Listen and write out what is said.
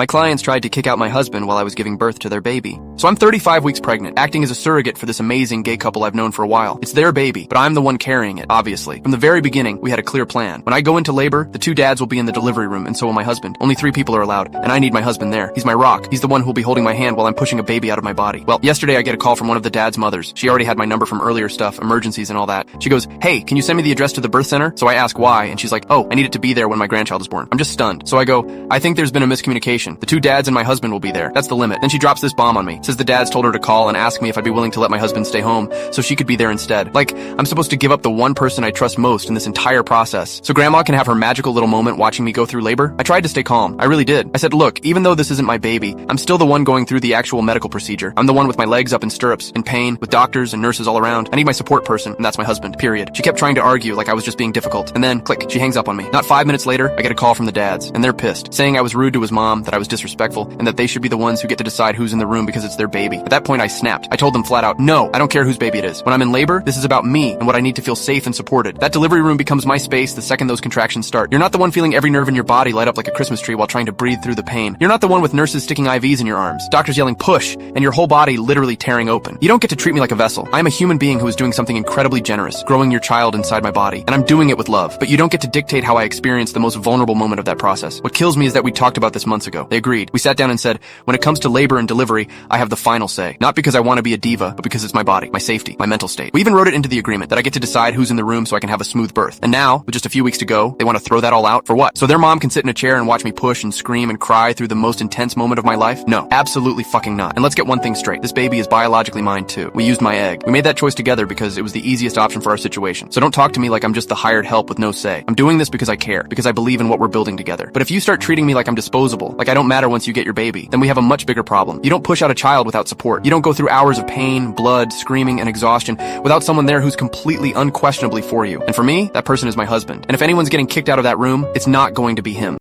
My clients tried to kick out my husband while I was giving birth to their baby. So I'm 35 weeks pregnant, acting as a surrogate for this amazing gay couple I've known for a while. It's their baby, but I'm the one carrying it, obviously. From the very beginning, we had a clear plan. When I go into labor, the two dads will be in the delivery room, and so will my husband. Only 3 people are allowed, and I need my husband there. He's my rock. He's the one who will be holding my hand while I'm pushing a baby out of my body. Well, yesterday I get a call from one of the dad's mothers. She already had my number from earlier stuff, emergencies and all that. She goes, "Hey, can you send me the address to the birth center?" So I ask why, and she's like, "Oh, I need it to be there when my grandchild is born." I'm just stunned. So I go, "I think there's been a miscommunication. The 2 dads and my husband will be there. That's the limit." Then she drops this bomb on me. Says the dads told her to call and ask me if I'd be willing to let my husband stay home so she could be there instead. Like, I'm supposed to give up the one person I trust most in this entire process so grandma can have her magical little moment watching me go through labor. I tried to stay calm. I really did. I said, "Look, even though this isn't my baby, I'm still the one going through the actual medical procedure. I'm the one with my legs up in stirrups, in pain, with doctors and nurses all around. I need my support person, and that's my husband, period." She kept trying to argue like I was just being difficult. And then, click, she hangs up on me. Not 5 minutes later, I get a call from the dads, and they're pissed, saying I was rude to his mom, that I was disrespectful, and that they should be the ones who get to decide who's in the room because it's their baby. At that point, I snapped. I told them flat out, "No, I don't care whose baby it is. When I'm in labor, this is about me and what I need to feel safe and supported. That delivery room becomes my space the second those contractions start. You're not the one feeling every nerve in your body light up like a Christmas tree while trying to breathe through the pain. You're not the one with nurses sticking IVs in your arms, doctors yelling push, and your whole body literally tearing open. You don't get to treat me like a vessel. I'm a human being who is doing something incredibly generous, growing your child inside my body, and I'm doing it with love. But you don't get to dictate how I experience the most vulnerable moment of that process. What kills me is that we talked about this months ago. They agreed. We sat down and said, when it comes to labor and delivery, I have the final say. Not because I want to be a diva, but because it's my body, my safety, my mental state. We even wrote it into the agreement that I get to decide who's in the room so I can have a smooth birth. And now, with just a few weeks to go, they want to throw that all out for what? So their mom can sit in a chair and watch me push and scream and cry through the most intense moment of my life? No, absolutely fucking not. And let's get one thing straight. This baby is biologically mine too. We used my egg. We made that choice together because it was the easiest option for our situation. So don't talk to me like I'm just the hired help with no say. I'm doing this because I care, because I believe in what we're building together. But if you start treating me like I'm disposable, like I don't matter once you get your baby, then we have a much bigger problem. You don't push out a child without support. You don't go through hours of pain, blood, screaming, and exhaustion without someone there who's completely unquestionably for you. And for me, that person is my husband. And if anyone's getting kicked out of that room, it's not going to be him.